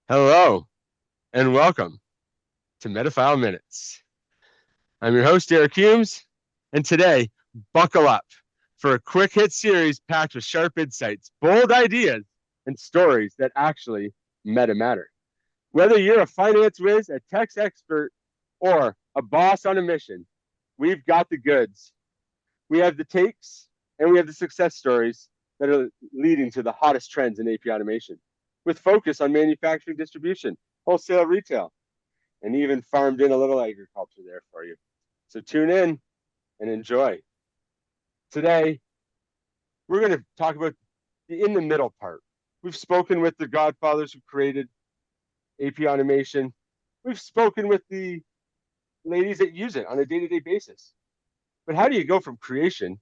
Hello and welcome to Metafile Minutes. I'm your host, Eric Humes, and today, buckle up for a quick hit series packed with sharp insights, bold ideas, and stories that actually matter. Whether you're a finance whiz, a tech expert, or a boss on a mission, we've got the goods. We have the takes and we have the success stories that are leading to the hottest trends in AP automation, with focus on manufacturing distribution, wholesale retail, and even farmed in a little agriculture there for you. So tune in and enjoy. Today, we're going to talk about the in the middle part. We've spoken with the godfathers who created AP automation. We've spoken with the ladies that use it on a day-to-day basis. But how do you go from creation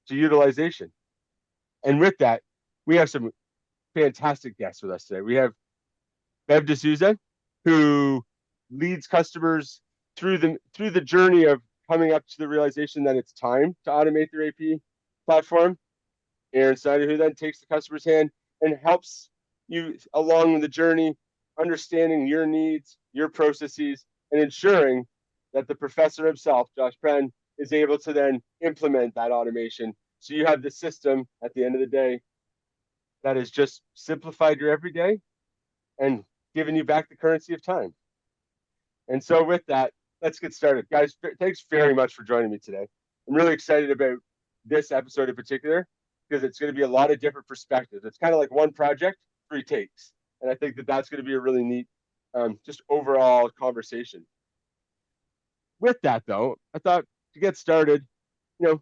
to utilization? And with that, we have some fantastic guests with us today. We have Bev D'Souza, who leads customers through the journey of coming up to the realization that it's time to automate their AP platform. Aaron Snyder, who then takes the customer's hand and helps you along the journey, understanding your needs, your processes, and ensuring that the professor himself, Josh Penn, is able to then implement that automation. So you have the system at the end of the day that has just simplified your everyday and given you back the currency of time. And so with that, let's get started. Guys, thanks very much for joining me today. I'm really excited about this episode in particular because it's going to be a lot of different perspectives. It's kind of like one project, three takes. And I think that that's going to be a really neat, just overall conversation. With that, though, I thought to get started, you know,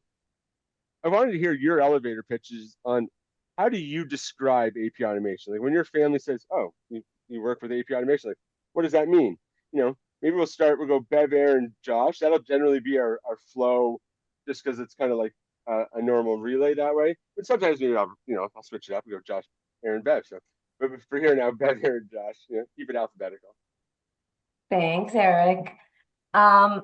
I wanted to hear your elevator pitches on how do you describe AP automation? Like when your family says, oh, you work with AP automation, like what does that mean? Maybe we'll go Bev, Aaron, Josh. That'll generally be our flow just because it's kind of like a normal relay that way. But sometimes maybe I'll switch it up and go Josh, Aaron, Bev. So, but for here now, Bev, Aaron, Josh. Keep it alphabetical. Thanks, Eric. Yeah,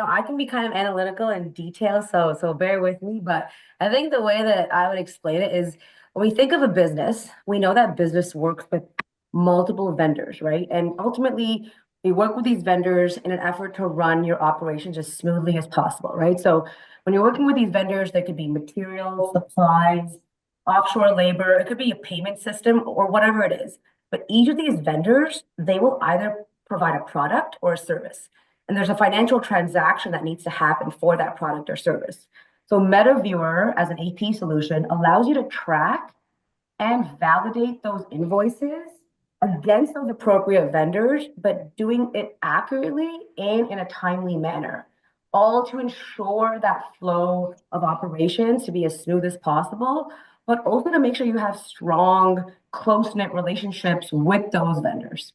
I can be kind of analytical and detailed, so bear with me. But I think the way that I would explain it is when we think of a business, we know that business works with multiple vendors, right? And ultimately, we work with these vendors in an effort to run your operations as smoothly as possible, right? So when you're working with these vendors, there could be materials, supplies, offshore labor, it could be a payment system or whatever it is. But each of these vendors, they will either provide a product or a service. And there's a financial transaction that needs to happen for that product or service. So MetaViewer as an AP solution allows you to track and validate those invoices against those appropriate vendors, but doing it accurately and in a timely manner, all to ensure that flow of operations to be as smooth as possible, but also to make sure you have strong, close-knit relationships with those vendors.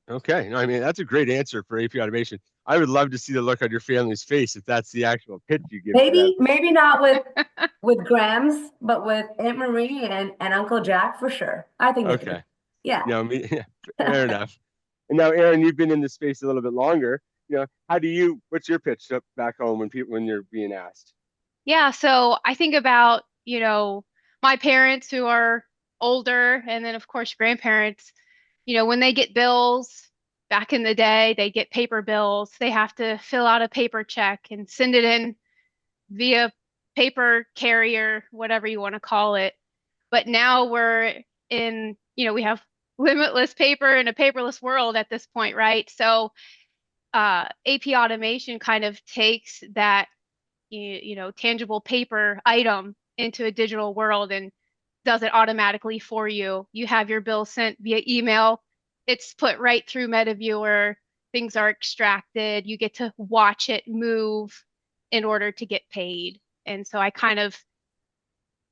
Okay, no, I mean that's a great answer for AP automation. I would love to see the look on your family's face if that's the actual pitch you give to them. Maybe not with Grams, but with Aunt Marie and Uncle Jack for sure. I think they could. Okay, Yeah. yeah, fair enough. And now, Aaron, you've been in this space a little bit longer. What's your pitch up back home when you're being asked? Yeah, so I think about, my parents who are older and then of course grandparents, when they get bills back in the day, they get paper bills. They have to fill out a paper check and send it in via paper carrier, whatever you want to call it. But now we're we have limitless paper in a paperless world at this point, right? So AP automation kind of takes that tangible paper item into a digital world and does it automatically for you. You have your bill sent via email. It's put right through MetaViewer. Things are extracted. You get to watch it move in order to get paid. And so I kind of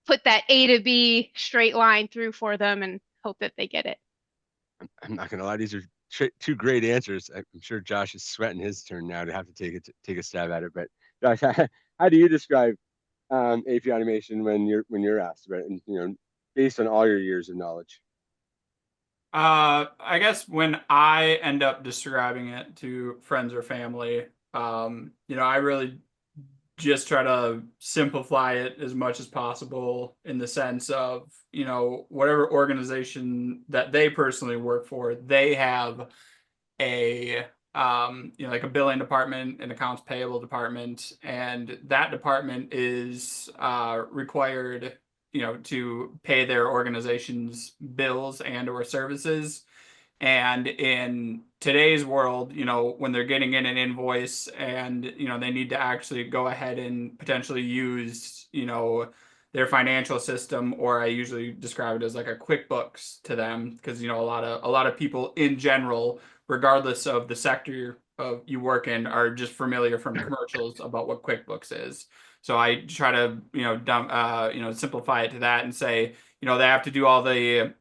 put that A to B straight line through for them and hope that they get it. I'm not gonna lie; these are two great answers. I'm sure Josh is sweating his turn now to have to take a stab at it. But Josh, how do you describe AP automation when you're asked about it, and based on all your years of knowledge? I guess when I end up describing it to friends or family, I really just try to simplify it as much as possible in the sense of, whatever organization that they personally work for, they have a like a billing department, an accounts payable department, and that department is required, to pay their organization's bills and or services. And in today's world, when they're getting in an invoice and, they need to actually go ahead and potentially use, their financial system, or I usually describe it as like a QuickBooks to them, because, a lot of people in general, regardless of the sector of you work in, are just familiar from commercials about what QuickBooks is. So I try to, simplify it to that and say, they have to do all the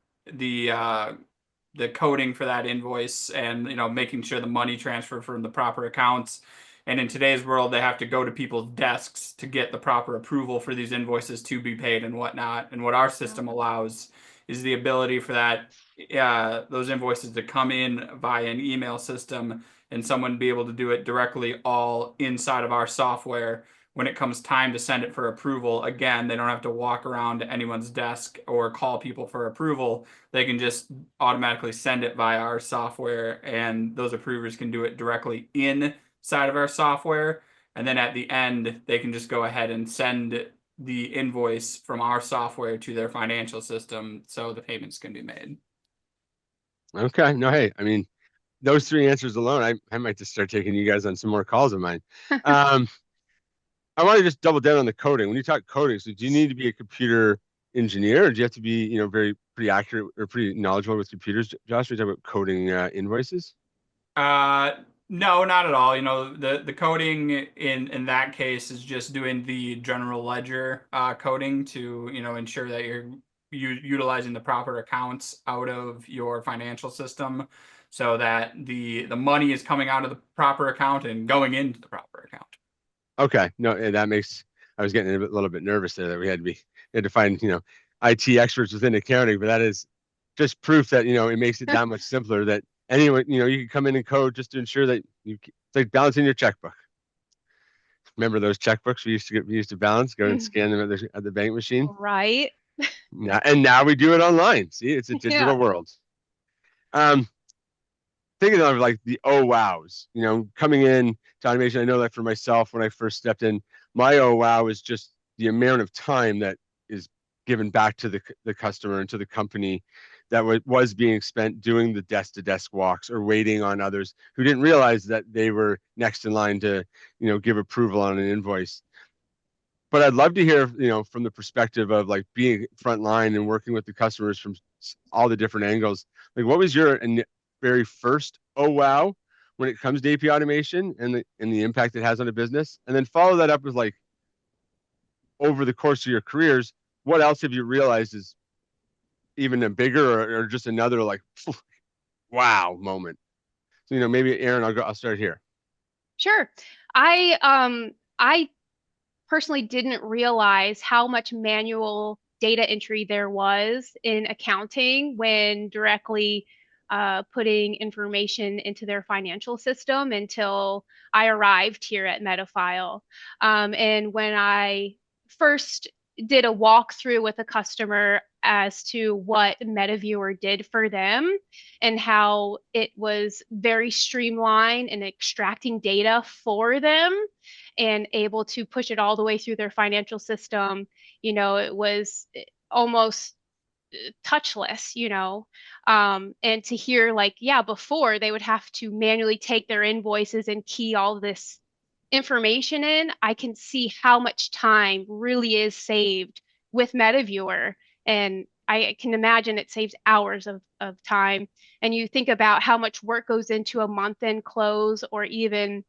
coding for that invoice, and making sure the money transfer from the proper accounts. And in today's world, they have to go to people's desks to get the proper approval for these invoices to be paid and whatnot. And what our system allows is the ability for those invoices to come in via an email system, and someone be able to do it directly all inside of our software. When it comes time to send it for approval, again, they don't have to walk around to anyone's desk or call people for approval. They can just automatically send it via our software, and those approvers can do it directly inside of our software. And then at the end, they can just go ahead and send the invoice from our software to their financial system so the payments can be made. Okay. No, hey, I mean, those three answers alone, I might just start taking you guys on some more calls of mine. I want to just double down on the coding. When you talk coding, so do you need to be a computer engineer, or do you have to be, pretty accurate or pretty knowledgeable with computers? Josh, we talk about coding invoices. Uh, no, not at all. The coding in that case is just doing the general ledger coding to, ensure that you're utilizing the proper accounts out of your financial system, so that the money is coming out of the proper account and going into the proper account. Okay, no, that makes. I was getting a little bit nervous there that we had to find, IT experts within accounting, but that is just proof that, it makes it that much simpler that anyone, you can come in and code just to ensure that it's like balancing your checkbook. Remember those checkbooks we used to balance, go and scan them at the bank machine. Right. And now we do it online. See, it's a Yeah. digital world. Thinking of like the oh wows, coming in to automation. I know that for myself, when I first stepped in, my oh wow is just the amount of time that is given back to the customer and to the company that was being spent doing the desk to desk walks or waiting on others who didn't realize that they were next in line to, give approval on an invoice. But I'd love to hear, from the perspective of like being frontline and working with the customers from all the different angles. Like, what was your very first oh wow when it comes to AP automation and the impact it has on a business? And then follow that up with like, over the course of your careers, what else have you realized is even a bigger or just another like wow moment? So, maybe Aaron, I'll start here. Sure. I personally didn't realize how much manual data entry there was in accounting when directly putting information into their financial system until I arrived here at Metafile. And when I first did a walkthrough with a customer as to what MetaViewer did for them and how it was very streamlined in extracting data for them and able to push it all the way through their financial system. It was almost touchless, and to hear like, yeah, before they would have to manually take their invoices and key all this information in. I can see how much time really is saved with MetaViewer. And I can imagine it saves hours of time. And you think about how much work goes into a month end close or even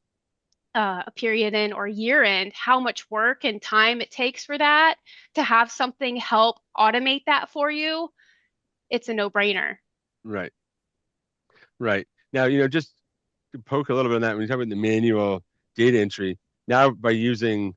a period end or year end, how much work and time it takes for that, to have something help automate that for you. It's a no-brainer. Right. Right. Now, just to poke a little bit on that, when you talk about the manual data entry, now by using,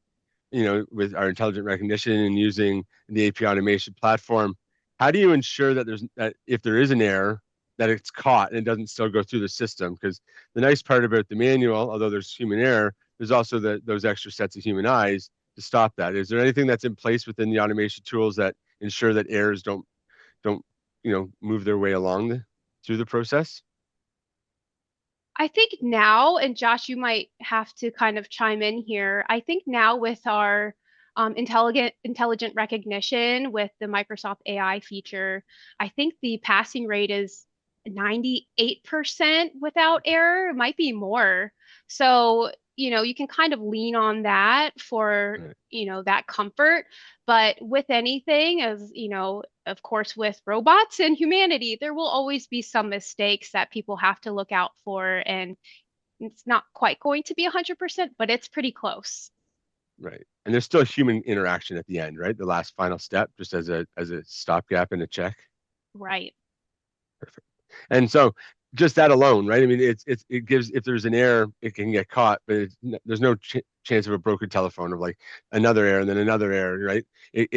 with our intelligent recognition and using the AP automation platform, how do you ensure that if there is an error, that it's caught and it doesn't still go through the system? Because the nice part about the manual, although there's human error, there's also those extra sets of human eyes to stop that. Is there anything that's in place within the automation tools that ensure that errors don't move their way along through the process? I think now, and Josh, you might have to kind of chime in here. I think now with our intelligent recognition with the Microsoft AI feature, I think the passing rate is 98% without error. It might be more. So, you can kind of lean on that for, Right. that comfort. But with anything, as of course, with robots and humanity, there will always be some mistakes that people have to look out for. And it's not quite going to be 100%, but it's pretty close. Right. And there's still human interaction at the end, right? The last final step, just as a stopgap and a check. Right. Perfect. And so just that alone, right? I mean, it gives, if there's an error, it can get caught, but there's no chance of a broken telephone, of like another error and then another error, right?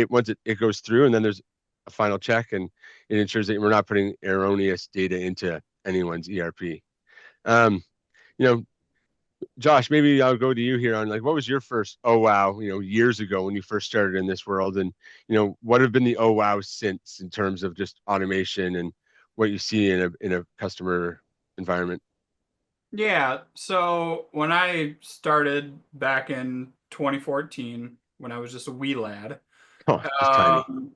Once it goes through, and then there's a final check, and it ensures that we're not putting erroneous data into anyone's ERP. Um, you know, Josh, maybe I'll go to you here on, like, what was your first oh wow, years ago when you first started in this world, and what have been the oh wow since, in terms of just automation and what you see in a customer environment? Yeah, so when I started back in 2014, when I was just a wee lad, Oh, just tiny. um,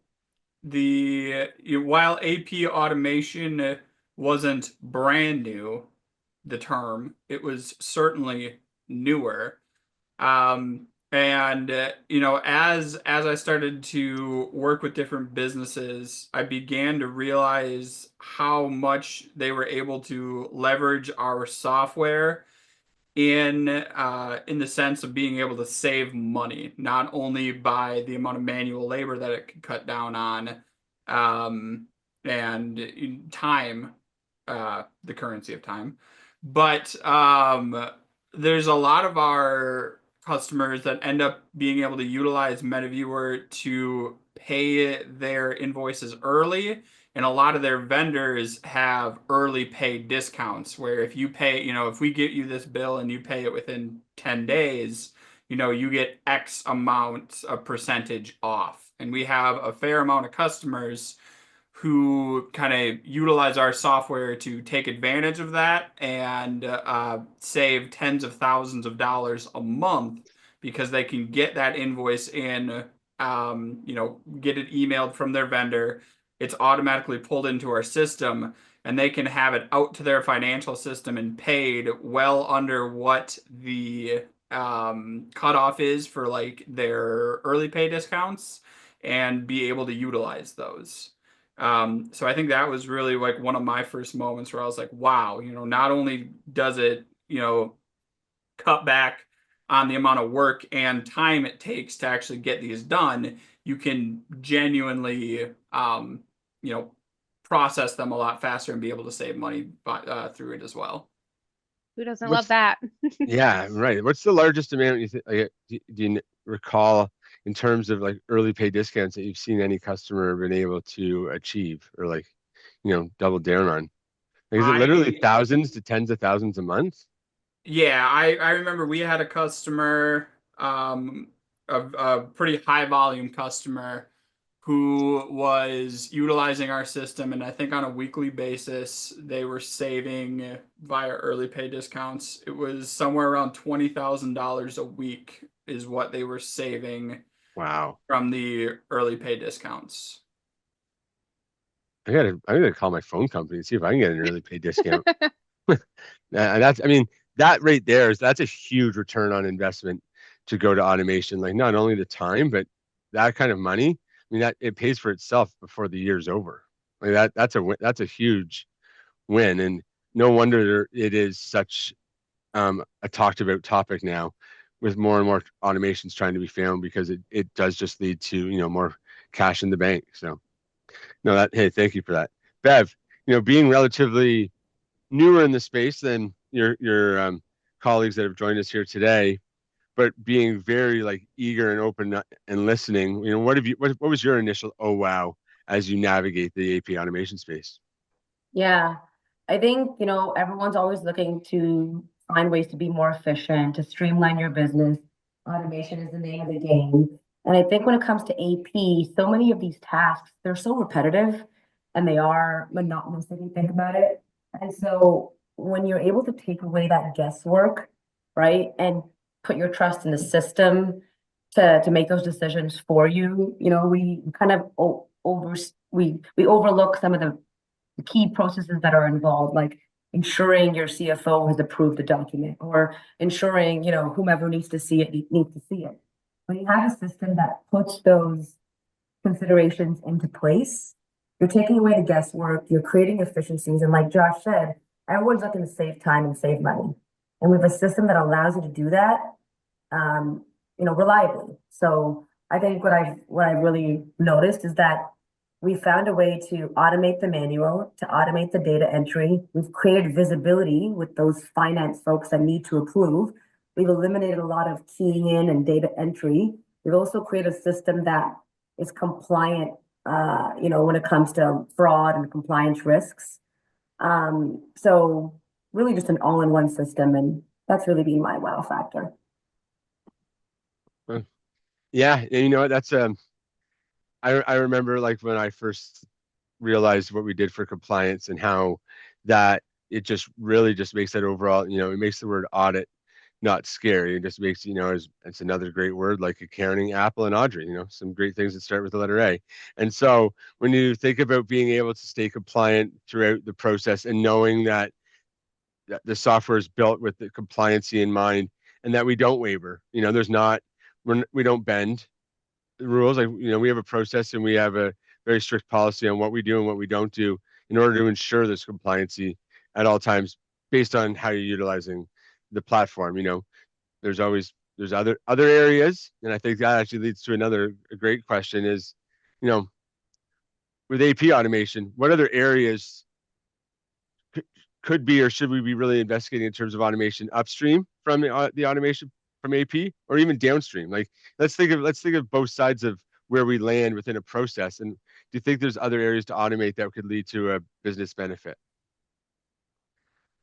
while AP automation wasn't brand new, the term, it was certainly newer. And as I started to work with different businesses, I began to realize how much they were able to leverage our software in the sense of being able to save money, not only by the amount of manual labor that it could cut down on, and time, the currency of time, but there's a lot of our customers that end up being able to utilize MetaViewer to pay their invoices early, and a lot of their vendors have early pay discounts where if you pay, if we get you this bill and you pay it within 10 days, you get X amount of percentage off. And we have a fair amount of customers who kind of utilize our software to take advantage of that and save tens of thousands of dollars a month because they can get that invoice in, get it emailed from their vendor. It's automatically pulled into our system, and they can have it out to their financial system and paid well under what the cutoff is for like their early pay discounts, and be able to utilize those. So I think that was really like one of my first moments where I was like, wow, not only does it, cut back on the amount of work and time it takes to actually get these done, you can genuinely, process them a lot faster and be able to save money through it as well. Who doesn't love What's that? Yeah, right. What's the largest amount you think, do you recall, in terms of like early pay discounts, that you've seen any customer been able to achieve, or like, double down on? Like, is it literally I thousands to tens of thousands a month? Yeah, I remember we had a customer, a pretty high volume customer who was utilizing our system, and I think on a weekly basis they were saving via early pay discounts. It was somewhere around $20,000 a week is what they were saving Wow. from the early pay discounts. I gotta call my phone company and see if I can get an early pay discount. And I mean, that right there that's a huge return on investment to go to automation. Like, not only the time, but that kind of money. I mean, that it pays for itself before the year's over. Like, that's a huge win, and no wonder it is such a talked about topic now, with more and more automations trying to be found, because it does just lead to more cash in the bank. So no, hey, thank you for that, Bev. Being relatively newer in the space than your colleagues that have joined us here today, but being very like eager and open and listening. What was your initial oh wow as you navigate the AP automation space? Yeah, I think, everyone's always looking to find ways to be more efficient, to streamline your business. Automation is the name of the game. And I think when it comes to AP, so many of these tasks, they're so repetitive and they are monotonous if you think about it. And so when you're able to take away that guesswork, right, and put your trust in the system to make those decisions for you, we kind of we overlook some of the key processes that are involved, like ensuring your CFO has approved the document or ensuring, whomever needs to see it needs to see it. When you have a system that puts those considerations into place, you're taking away the guesswork, you're creating efficiencies. And like Josh said, everyone's looking to save time and save money. And with a system that allows you to do that, reliably. So I think what I've really noticed is that we found a way to automate the manual, to automate the data entry. We've created visibility with those finance folks that need to approve. We've eliminated a lot of keying in and data entry. We've also created a system that is compliant, when it comes to fraud and compliance risks. So really just an all-in-one system, and that's really been my wow factor. Yeah, and you know what? That's I remember like when I first realized what we did for compliance and how that it just really just makes that overall, it makes the word audit not scary. It just makes, it's another great word like accounting, Apple and Audrey, some great things that start with the letter A. And so when you think about being able to stay compliant throughout the process and knowing that the software is built with the compliancy in mind and that we don't waver, we don't bend the rules. Like, we have a process and we have a very strict policy on what we do and what we don't do in order to ensure this compliancy at all times based on how you're utilizing the platform. There's other areas, and I think that actually leads to a great question is, with AP automation, what other areas could be or should we be really investigating in terms of automation upstream from the automation from AP or even downstream? Like let's think of both sides of where we land within a process. And do you think there's other areas to automate that could lead to a business benefit?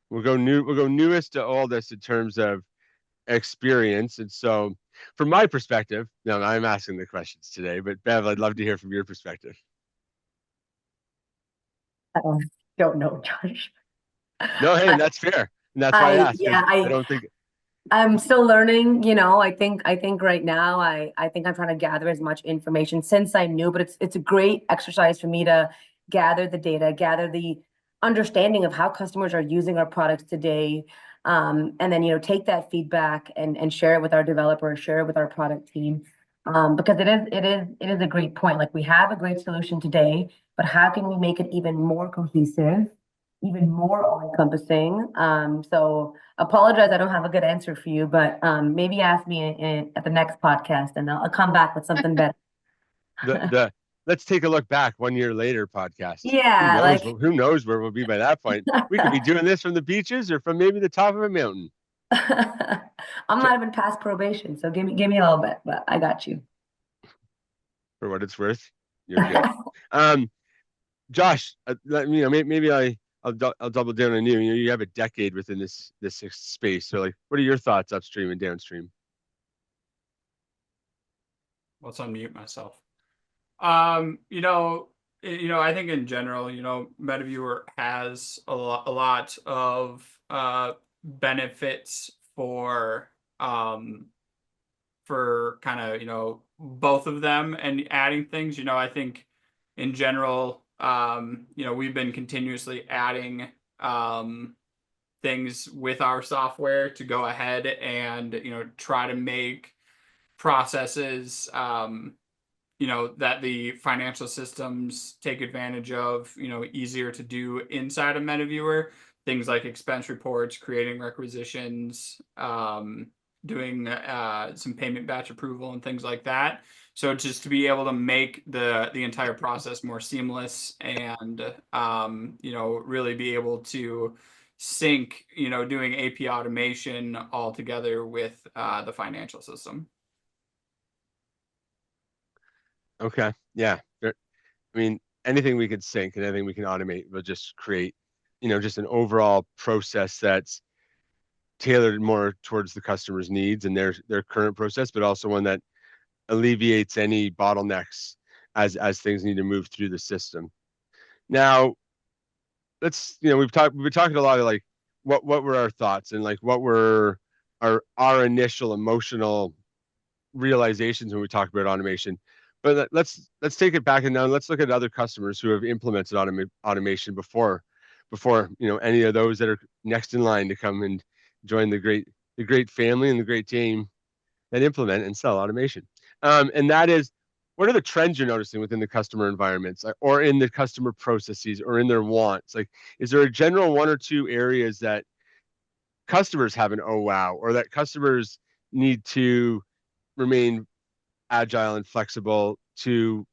We'll go newest to oldest in terms of experience. And so from my perspective, no, I'm asking the questions today, but Bev, I'd love to hear from your perspective. I don't know, Josh. No, hey, and that's fair. And that's why I asked. Yeah, I don't think I'm still learning, I think right now I think I'm trying to gather as much information since I knew, but it's a great exercise for me to gather the data, gather the understanding of how customers are using our products today. And then, take that feedback and share it with our developers, share it with our product team. Because it is a great point. Like we have a great solution today, but how can we make it even more cohesive, even more all-encompassing? So apologize, I don't have a good answer for you, but maybe ask me at the next podcast and I'll come back with something better. the let's take a look back 1 year later podcast. Yeah, Who knows where we'll be by that point? We could be doing this from the beaches or from maybe the top of a mountain. I'm not even past probation, so give me a little bit, but I got you. For what it's worth, you're good. Josh, maybe I'll double down on you. You have a decade within this space. So like, what are your thoughts upstream and downstream? Let's unmute myself. I think in general, MetaViewer has a lot of benefits for kind of, both of them and adding things. I think in general, we've been continuously adding things with our software to go ahead and, try to make processes that the financial systems take advantage of, easier to do inside of MetaViewer. Things like expense reports, creating requisitions, doing some payment batch approval and things like that. So just to be able to make the entire process more seamless and really be able to sync, doing AP automation all together with the financial system. Okay. Yeah. Anything we can sync and anything we can automate will just create, just an overall process that's tailored more towards the customer's needs and their current process, but also one that alleviates any bottlenecks as things need to move through the system. Now, we've been talking a lot of like what were our thoughts and like what were our initial emotional realizations when we talk about automation. But let's take it back and now let's look at other customers who have implemented automation before any of those that are next in line to come and join the great family and the great team that implement and sell automation. And that is, what are the trends you're noticing within the customer environments or in the customer processes or in their wants? Like, is there a general one or two areas that customers have an oh wow, or that customers need to remain agile and flexible to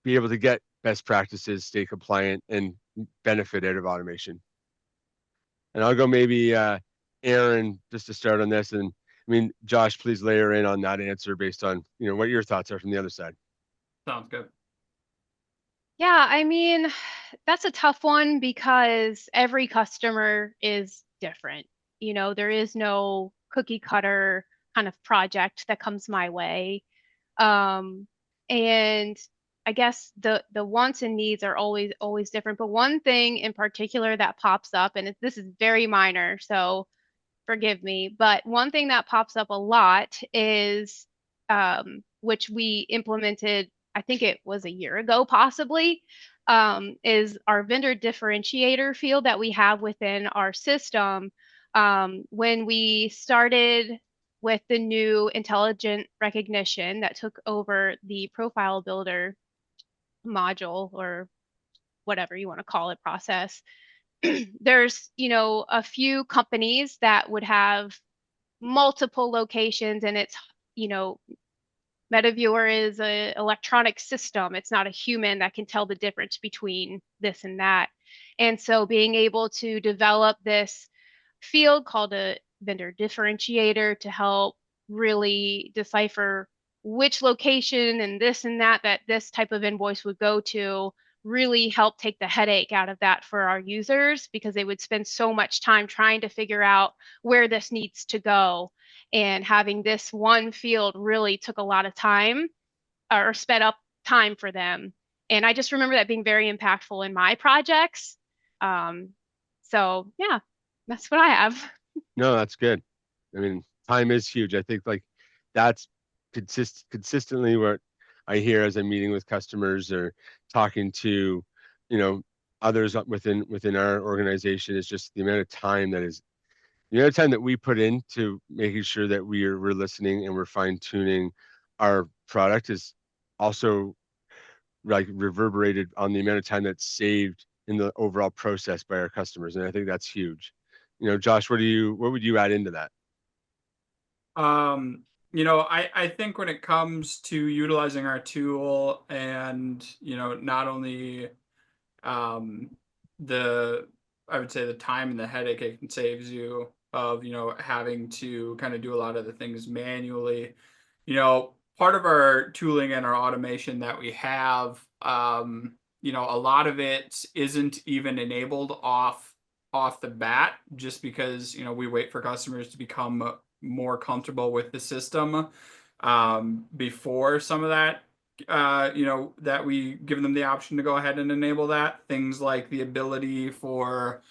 be able to get best practices, stay compliant, and benefit out of automation? And I'll go maybe Aaron just to start on this, and I mean, Josh, please layer in on that answer based on what your thoughts are from the other side. Sounds good. Yeah, I mean, that's a tough one because every customer is different. There is no cookie cutter kind of project that comes my way. And I guess the wants and needs are always different. But one thing in particular that pops up, and this is very minor, so forgive me, but one thing that pops up a lot is which we implemented, I think it was a year ago, possibly, is our vendor differentiator field that we have within our system. When we started with the new intelligent recognition that took over the profile builder module, or whatever you want to call it, process, there's, a few companies that would have multiple locations, and it's, MetaViewer is an electronic system. It's not a human that can tell the difference between this and that. And so being able to develop this field called a vendor differentiator to help really decipher which location and this and that this type of invoice would go to really help take the headache out of that for our users, because they would spend so much time trying to figure out where this needs to go. And having this one field really took a lot of time, or sped up time for them. And I just remember that being very impactful in my projects. So yeah, that's what I have. No, that's good. I mean, time is huge. I think like that's consistently what I hear as I'm meeting with customers or talking to, others within our organization, is just the amount of time that we put into making sure that we're listening and we're fine tuning our product is also like reverberated on the amount of time that's saved in the overall process by our customers. And I think that's huge. Josh, what would you add into that? I think when it comes to utilizing our tool and, not only I would say the time and the headache it saves you of, having to kind of do a lot of the things manually. Part of our tooling and our automation that we have, a lot of it isn't even enabled off the bat, just because, we wait for customers to become more comfortable with the system before some of that, that we give them the option to go ahead and enable that. Things like the ability for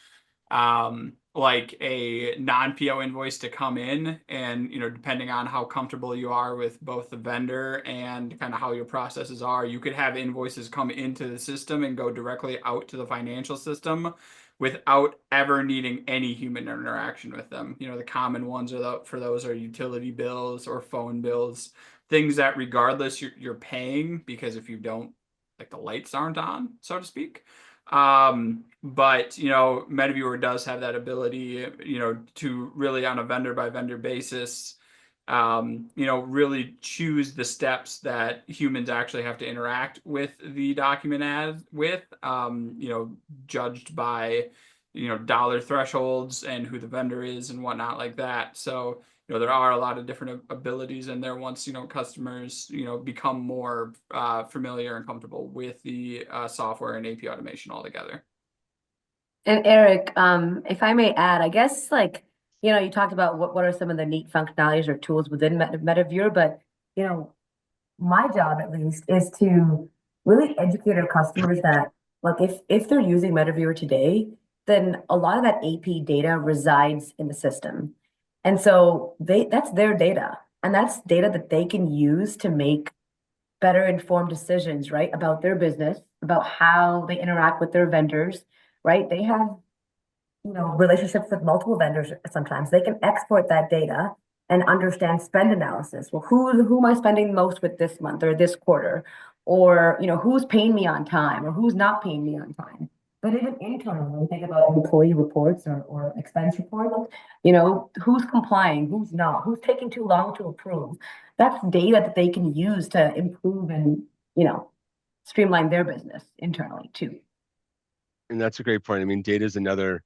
like a non-PO invoice to come in, and depending on how comfortable you are with both the vendor and kind of how your processes are, you could have invoices come into the system and go directly out to the financial system without ever needing any human interaction with them. The common ones for those are utility bills or phone bills, things that regardless you're paying, because if you don't, like, the lights aren't on, so to speak. But MetaViewer does have that ability, to really, on a vendor by vendor basis, really choose the steps that humans actually have to interact with the document judged by, dollar thresholds and who the vendor is and whatnot like that. So, there are a lot of different abilities in there once, customers, become more familiar and comfortable with the software and AP automation altogether. And Eric, if I may add, I guess like you talked about what are some of the neat functionalities or tools within MetaViewer, but you know, my job at least is to really educate our customers that look, if they're using MetaViewer today, then a lot of that AP data resides in the system. And so that's their data. And that's data that they can use to make better informed decisions, right? About their business, about how they interact with their vendors, right? They have relationships with multiple vendors sometimes. They can export that data and understand spend analysis. Well, who am I spending most with this month or this quarter? Or, who's paying me on time or who's not paying me on time? But even internally, when we think about employee reports or expense reports, who's complying, who's not, who's taking too long to approve. That's data that they can use to improve and, streamline their business internally too. And that's a great point. I mean, data is another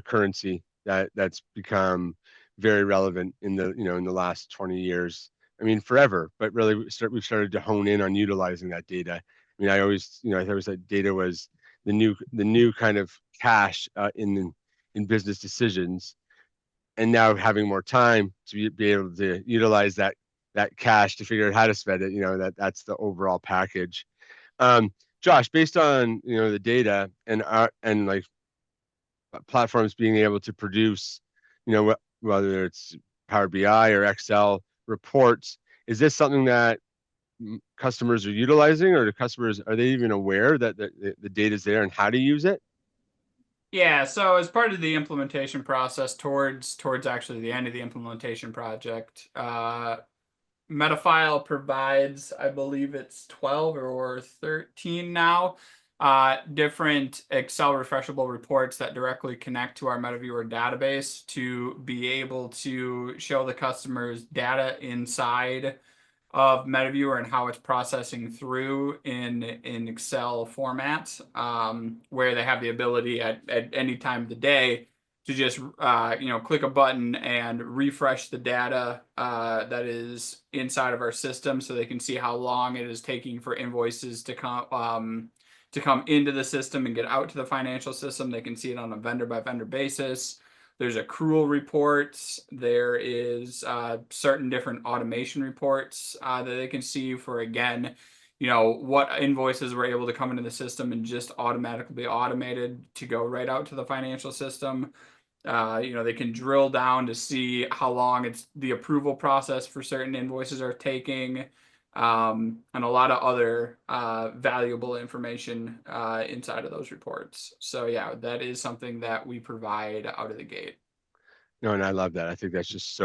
currency that's become very relevant in the last 20 years. I mean, forever, but really we've started to hone in on utilizing that data. I mean, I always said data was the new kind of cash in business decisions, and now having more time to be able to utilize that cash to figure out how to spend it. That's the overall package. Josh, based on the data and like platforms being able to produce, whether it's Power BI or Excel reports, is this something that customers are utilizing, or are they even aware that the data is there and how to use it? Yeah, so as part of the implementation process towards actually the end of the implementation project, Metafile provides, I believe it's 12 or 13 now, different Excel refreshable reports that directly connect to our MetaViewer database to be able to show the customers data inside of MetaViewer and how it's processing through in Excel format, where they have the ability at any time of the day to just click a button and refresh the data that is inside of our system, so they can see how long it is taking for invoices to come into the system and get out to the financial system. They can see it on a vendor by vendor basis. There's accrual reports. There is certain different automation reports that they can see for, again, what invoices were able to come into the system and just automatically be automated to go right out to the financial system. They can drill down to see how long it's the approval process for certain invoices are taking, and a lot of other valuable information inside of those reports. So yeah, that is something that we provide out of the gate. No, and I love that. I think that's just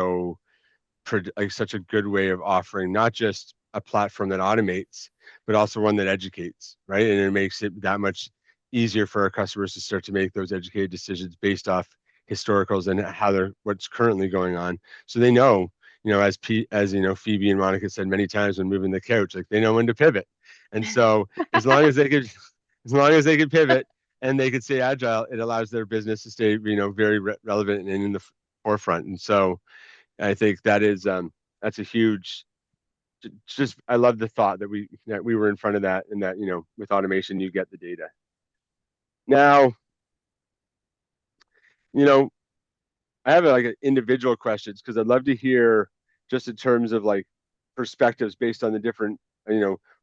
like such a good way of offering not just a platform that automates, but also one that educates, right? And it makes it that much easier for our customers to start to make those educated decisions based off historicals and what's currently going on. So they know, as Phoebe and Monica said many times when moving the couch, like they know when to pivot. And so as long as they could pivot and they could stay agile, it allows their business to stay, very relevant and in the forefront. And so I think that's a huge, just I love the thought that we were in front of that, and that with automation you get the data. Now, I have like individual questions, because I'd love to hear just in terms of like perspectives based on the different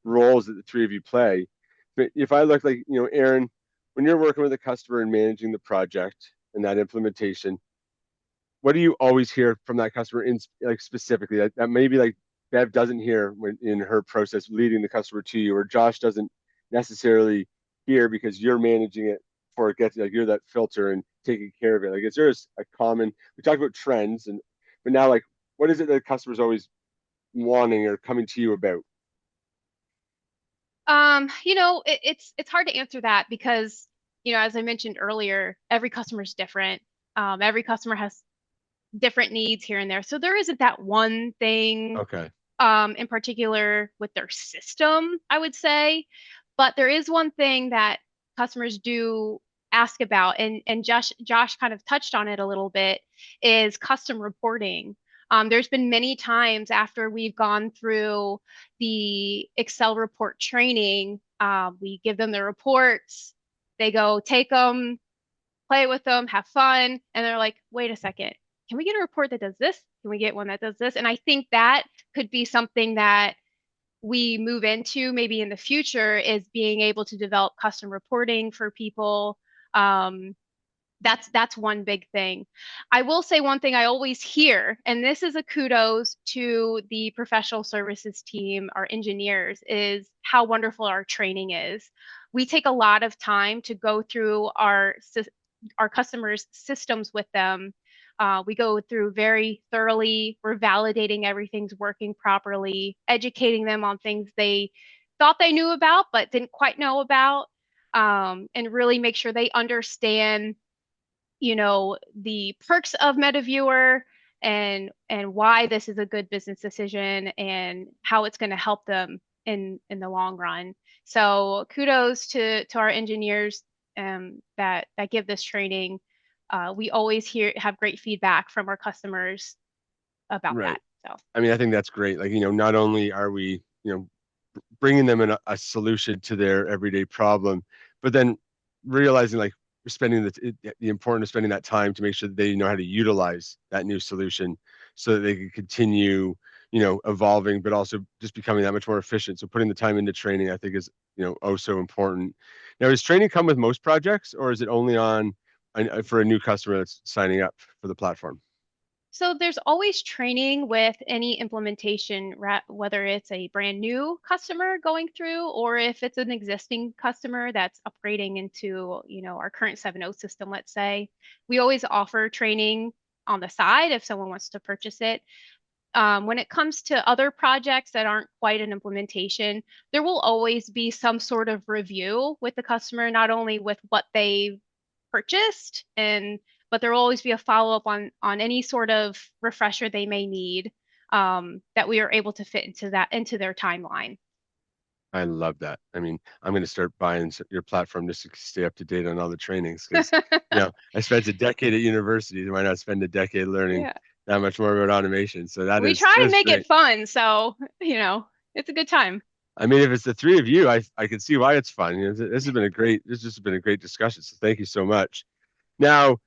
roles that the three of you play. But if I look like Aaron, when you're working with a customer and managing the project and that implementation, what do you always hear from that customer like specifically that maybe like Bev doesn't hear when in her process leading the customer to you, or Josh doesn't necessarily hear because you're managing it before it gets, like, you're that filter and taking care of it? Like, is there a common, we talked about trends, but now, like, what is it that customers always wanting or coming to you about? It's hard to answer that because, as I mentioned earlier, every customer is different. Every customer has different needs here and there. So there isn't that one thing Okay. in particular with their system, I would say. But there is one thing that customers do ask about, and Josh kind of touched on it a little bit, is custom reporting. There's been many times after we've gone through the Excel report training, we give them the reports, they go take them, play with them, have fun, and they're like, wait a second, can we get a report that does this? Can we get one that does this? And I think that could be something that we move into maybe in the future, is being able to develop custom reporting for people. That's one big thing. I will say one thing I always hear, and this is a kudos to the professional services team, our engineers, is how wonderful our training is. We take a lot of time to go through our customers' systems with them. We go through very thoroughly. We're validating everything's working properly, educating them on things they thought they knew about but didn't quite know about, and really make sure they understand, the perks of MetaViewer, and why this is a good business decision and how it's going to help them in the long run. So kudos to our engineers that give this training. We always have great feedback from our customers about Right. that. So I mean, I think that's great. Like, not only are we, bringing them a solution to their everyday problem, but then realizing like we're spending the importance of spending that time to make sure that they know how to utilize that new solution so that they can continue, evolving, but also just becoming that much more efficient. So putting the time into training, I think is, oh so important. Now, does training come with most projects, or is it only for a new customer that's signing up for the platform? So there's always training with any implementation, whether it's a brand new customer going through, or if it's an existing customer that's upgrading into, our current 7.0 system, let's say. We always offer training on the side if someone wants to purchase it. When it comes to other projects that aren't quite an implementation, there will always be some sort of review with the customer, not only with what they purchased, but there will always be a follow-up on any sort of refresher they may need, that we are able to fit into their timeline. I love that. I mean, I'm going to start buying your platform just to stay up to date on all the trainings because, I spent a decade at university. Why not spend a decade learning Yeah, that much more about automation? So we try and that's make great. it fun, so it's a good time. I mean, if it's the three of you, I can see why it's fun. This has been a great discussion. So thank you so much. Now,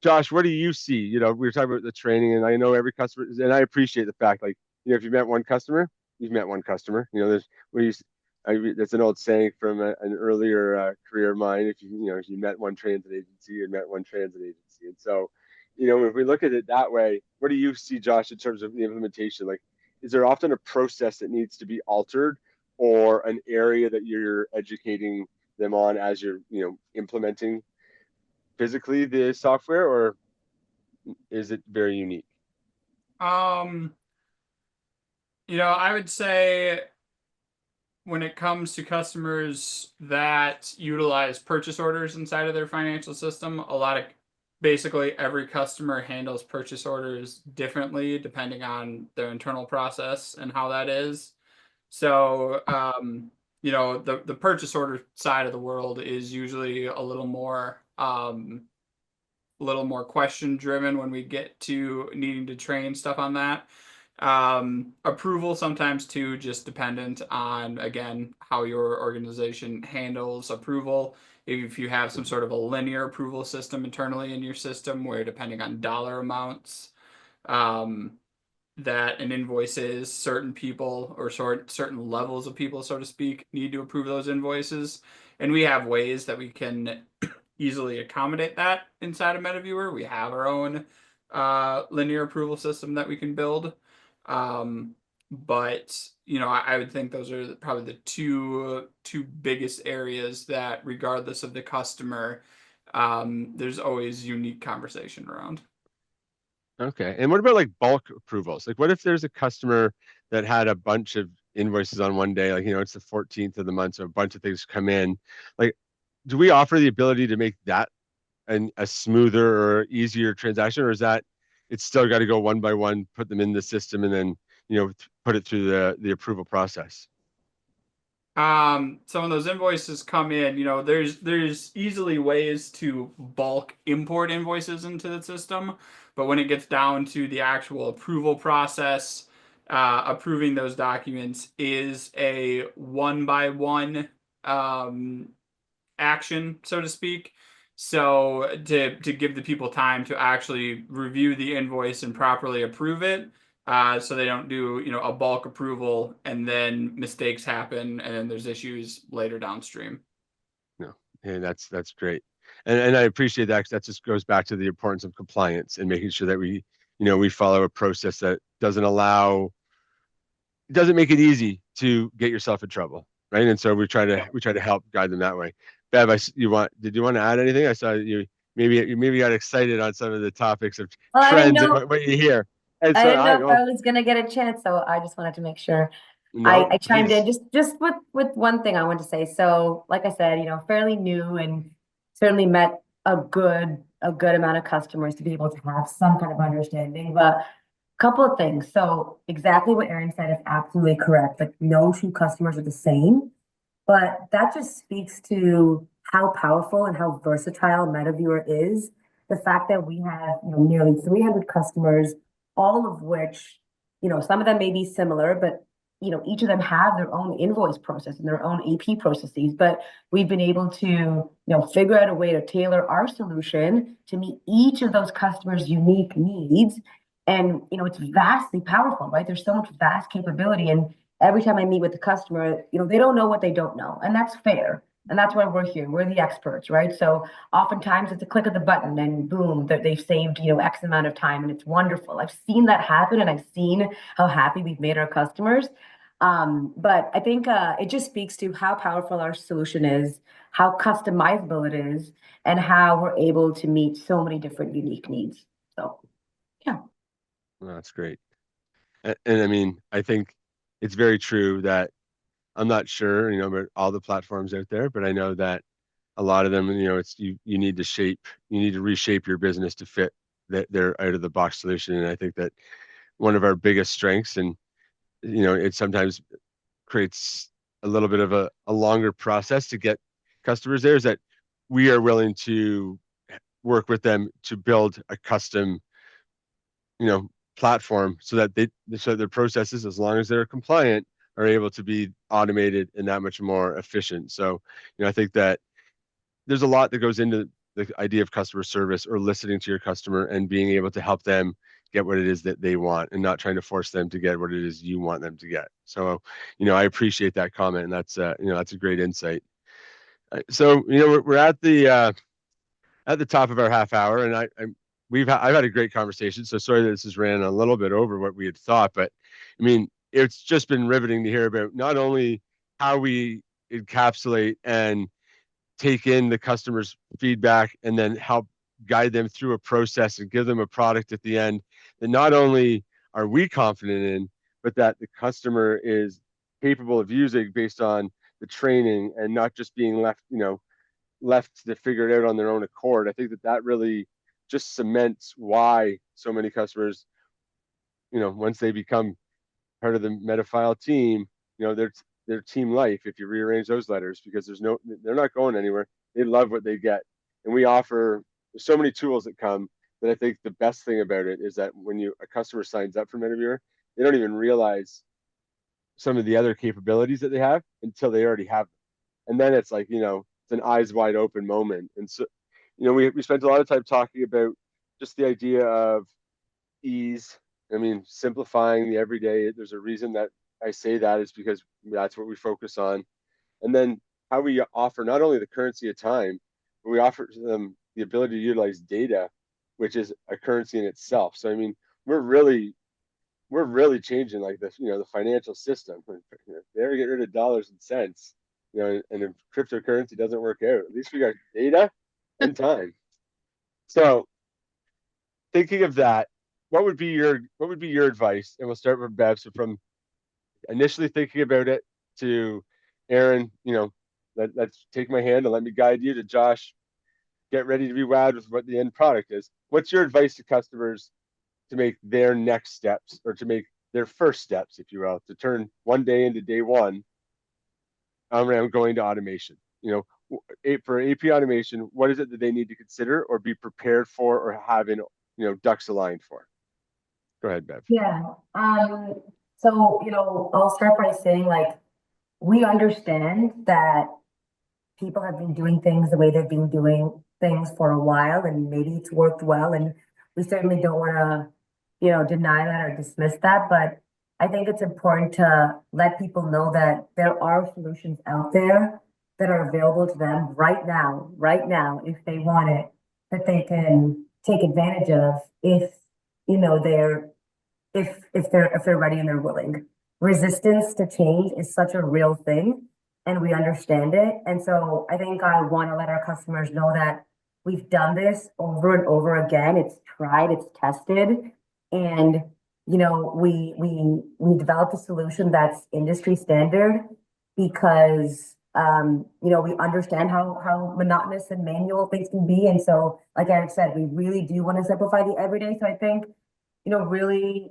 Josh, what do you see? We were talking about the training, and I know every customer, and I appreciate the fact, like, if you met one customer, you've met one customer. That's an old saying from an earlier career of mine. If you met one transit agency, you met one transit agency. And so, if we look at it that way, what do you see, Josh, in terms of the implementation? Like, is there often a process that needs to be altered, or an area that you're educating them on as you're, implementing physically the software, or is it very unique? I would say when it comes to customers that utilize purchase orders inside of their financial system, basically every customer handles purchase orders differently depending on their internal process and how that is. So, the purchase order side of the world is usually a little more question driven when we get to needing to train stuff on that. Approval sometimes too, just dependent on, again, how your organization handles approval. If you have some sort of a linear approval system internally in your system where, depending on dollar amounts, that an invoice is, certain people or certain levels of people, so to speak, need to approve those invoices. And we have ways that we can easily accommodate that inside of MetaViewer. We have our own linear approval system that we can build. But I would think those are probably the two biggest areas that, regardless of the customer, there's always unique conversation around. Okay. And what about like bulk approvals? Like, what if there's a customer that had a bunch of invoices on one day? Like, it's the 14th of the month, so a bunch of things come in. Like, do we offer the ability to make that a smoother or easier transaction, or is that it's still got to go one by one, put them in the system, and then put it through the approval process? So when those invoices come in, there's easily ways to bulk import invoices into the system, but when it gets down to the actual approval process, approving those documents is a one by one action, so to speak. So to give the people time to actually review the invoice and properly approve it, so they don't do, you know, a bulk approval and then mistakes happen and then there's issues later downstream. No, hey, that's great, and I appreciate that, 'cause that just goes back to the importance of compliance and making sure that we, you know, we follow a process that doesn't make it easy to get yourself in trouble, right? And so we try to help guide them that way. Bev, did you want to add anything? I saw you maybe got excited on some of the topics of Well, trends and what you hear. And I so didn't know if I was gonna get a chance, so I just wanted to make sure no, I chimed in please. just with one thing I want to say. So, like I said, you know, fairly new and certainly met a good amount of customers to be able to have some kind of understanding. But a couple of things. So, exactly what Erin said is absolutely correct. Like, no two customers are the same, but that just speaks to how powerful and how versatile MetaViewer is. The fact that we have, you know, nearly 300 customers, all of which, you know, some of them may be similar, but you know, each of them have their own invoice process and their own AP processes. But we've been able to, you know, figure out a way to tailor our solution to meet each of those customers' unique needs. And you know, it's vastly powerful, right? There's so much vast capability, and every time I meet with the customer, you know, they don't know what they don't know, and that's fair. And that's why we're here. We're the experts, right? So oftentimes it's a click of the button and boom, they've saved, you know, X amount of time, and it's wonderful. I've seen that happen, and I've seen how happy we've made our customers. But I think it just speaks to how powerful our solution is, how customizable it is, and how we're able to meet so many different unique needs. So, yeah. Well, that's great. And I mean, I think it's very true that I'm not sure, you know, about all the platforms out there, but I know that a lot of them, you know, you need to reshape your business to fit their out of the box solution. And I think that one of our biggest strengths, and you know, it sometimes creates a little bit of a longer process to get customers there, is that we are willing to work with them to build a custom, you know, platform so that their processes, as long as they're compliant, are able to be automated and that much more efficient. So, you know, I think that there's a lot that goes into the idea of customer service, or listening to your customer and being able to help them get what it is that they want, and not trying to force them to get what it is you want them to get. So, you know, I appreciate that comment, and that's you know, that's a great insight. So, you know, we're at the top of our half hour, and I've had a great conversation. So sorry that this has ran a little bit over what we had thought, but I mean, it's just been riveting to hear about not only how we encapsulate and take in the customer's feedback and then help guide them through a process and give them a product at the end that not only are we confident in, but that the customer is capable of using based on the training, and not just being left, you know, left to figure it out on their own accord. I think that really just cements why so many customers, you know, once they become part of the Metafile team, you know, their team life, if you rearrange those letters, because they're not going anywhere. They love what they get. And we offer, there's so many tools that come, that I think the best thing about it is that when a customer signs up for Metaviewer, they don't even realize some of the other capabilities that they have until they already have them. And then it's like, you know, it's an eyes wide open moment. And so, you know, we spent a lot of time talking about just the idea of ease. I mean, simplifying the everyday. There's a reason that I say that, is because that's what we focus on. And then how we offer not only the currency of time, but we offer them the ability to utilize data, which is a currency in itself. So I mean, we're really changing, like, this, you know, the financial system. If they ever get rid of dollars and cents, you know, and if cryptocurrency doesn't work out, at least we got data and time. So thinking of that, what would be your advice? And we'll start with Bev. So from initially thinking about it to Erin, you know, let's take my hand and let me guide you, to Josh, get ready to be wowed with what the end product is. What's your advice to customers to make their next steps, or to make their first steps, if you will, to turn one day into day one around going to automation? You know, for AP automation, what is it that they need to consider or be prepared for, or having, you know, ducks aligned for? Go ahead, Bev. Yeah. So, you know, I'll start by saying, like, we understand that people have been doing things the way they've been doing things for a while and maybe it's worked well. And we certainly don't want to, deny that or dismiss that. But I think it's important to let people know that there are solutions out there that are available to them right now, if they want it, that they can take advantage of if, they're if they're ready and they're willing. Resistance to change is such a real thing and we understand it. And so I think I want to let our customers know that we've done this over and over again. It's tried, it's tested, and we developed a solution that's industry standard because we understand how monotonous and manual things can be. And so, like Eric said, we really do want to simplify the everyday. So I think, really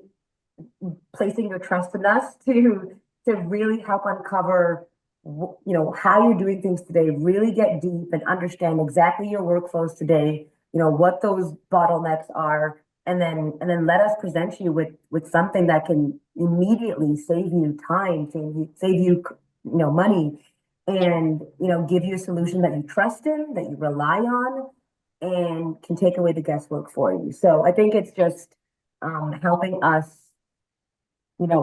placing your trust in us to really help uncover how you're doing things today, really get deep and understand exactly your workflows today, what those bottlenecks are, and then let us present you with something that can immediately save you time, save you money, and give you a solution that you trust in, that you rely on, and can take away the guesswork for you. So I think it's just helping us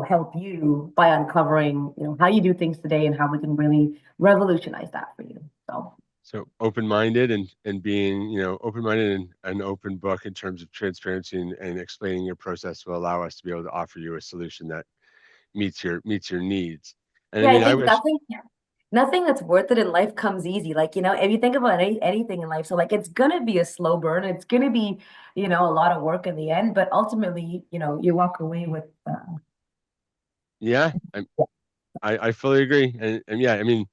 help you by uncovering, how you do things today and how we can really revolutionize that for you. So open-minded and being, open-minded and an open book in terms of transparency and explaining your process will allow us to be able to offer you a solution that meets your needs. And Yeah, I I mean, I think wish, nothing that's worth it in life comes easy. Like, if you think about anything in life, so like it's gonna be a slow burn. It's gonna be, a lot of work in the end, but ultimately, you walk away with yeah, I fully agree. And yeah, I mean,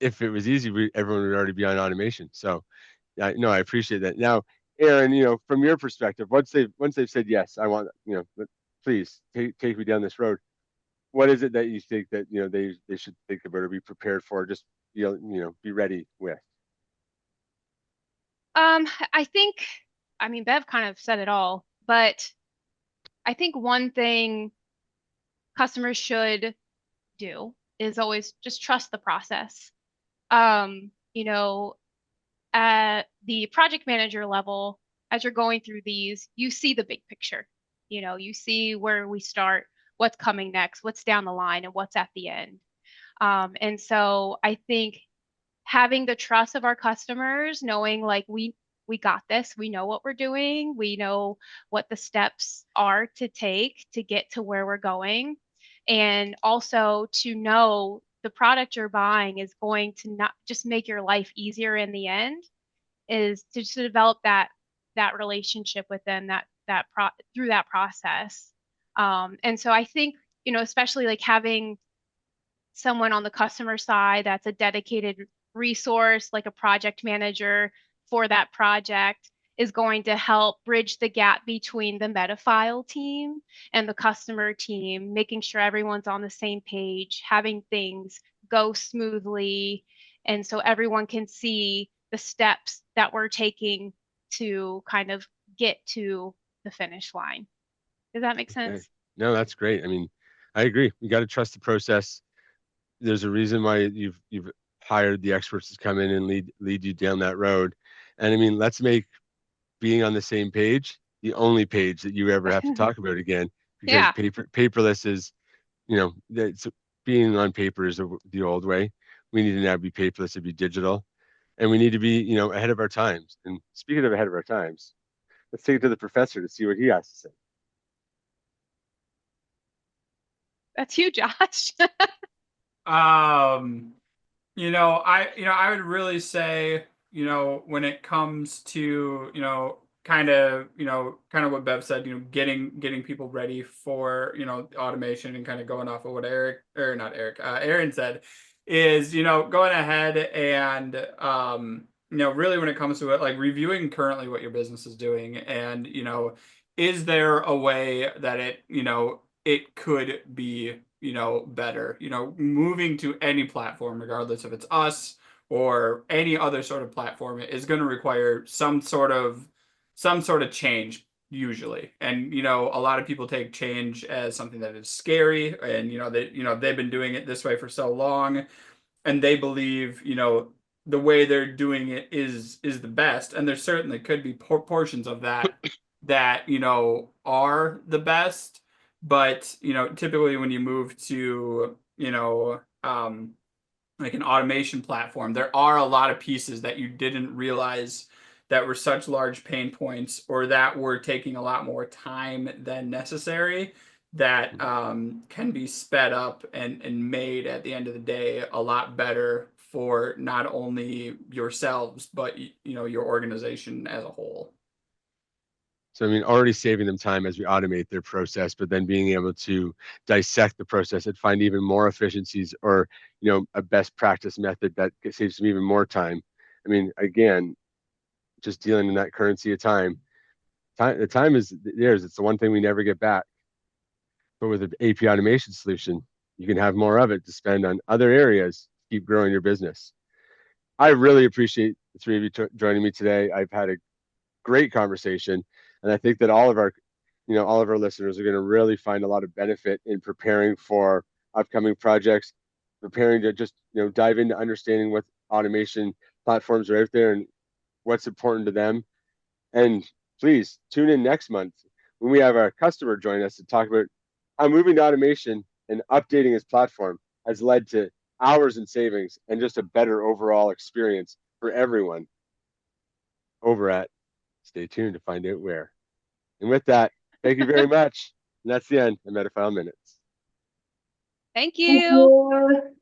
if it was easy, everyone would already be on automation. So yeah, no, I appreciate that. Now, Aaron, from your perspective, once they've said yes, I want, please take me down this road. What is it that you think that they should think about or be prepared for? Just be ready with. I think, I mean, Bev kind of said it all, but I think one thing customers should do is always just trust the process. Um, you know, at the project manager level, as you're going through these, you see the big picture. You see where we start, what's coming next, what's down the line, and what's at the end. And so I think having the trust of our customers, knowing like we got this, we know what we're doing, we know what the steps are to take to get to where we're going, and also to know the product you're buying is going to not just make your life easier in the end, is to just develop that relationship with them, through that process. And so I think, especially like having someone on the customer side that's a dedicated resource, like a project manager for that project, is going to help bridge the gap between the Metafile team and the customer team, making sure everyone's on the same page, having things go smoothly. And so everyone can see the steps that we're taking to kind of get to the finish line. Does that make Okay. sense? No, that's great. I mean, I agree. We got to trust the process. There's a reason why you've hired the experts to come in and lead you down that road. And I mean, let's make being on the same page the only page that you ever have to talk about again, because Yeah. paperless is, that's being on paper is the old way. We need to now be paperless and be digital, and we need to be, ahead of our times. And speaking of ahead of our times, let's take it to the professor to see what he has to say. That's you, Josh. I would really say, when it comes to, kind of what Bev said, getting people ready for, automation, and kind of going off of what Aaron said, is, going ahead and, really when it comes to it, like reviewing currently what your business is doing, and, is there a way that it could be, better, moving to any platform, regardless if it's us or any other sort of platform, is going to require some sort of change usually. And, a lot of people take change as something that is scary, and, they've been doing it this way for so long, and they believe, the way they're doing it is the best, and there certainly could be portions of that that are the best, but typically when you move to like an automation platform, there are a lot of pieces that you didn't realize that were such large pain points or that were taking a lot more time than necessary that can be sped up and made at the end of the day a lot better for not only yourselves but your organization as a whole. So, I mean, already saving them time as we automate their process, but then being able to dissect the process and find even more efficiencies or, a best practice method that saves them even more time. I mean, again, just dealing in that currency of time. The time is theirs. It's the one thing we never get back. But with an AP automation solution, you can have more of it to spend on other areas, keep growing your business. I really appreciate the three of you joining me today. I've had a great conversation, and I think that all of our listeners are going to really find a lot of benefit in preparing for upcoming projects, preparing to just dive into understanding what automation platforms are out there and what's important to them. And please tune in next month when we have our customer join us to talk about how moving to automation and updating his platform has led to hours in savings and just a better overall experience for everyone over at Stay tuned to find out where. And with that, thank you very much. And that's the end of Metafile Minutes. Thank Thank you. you.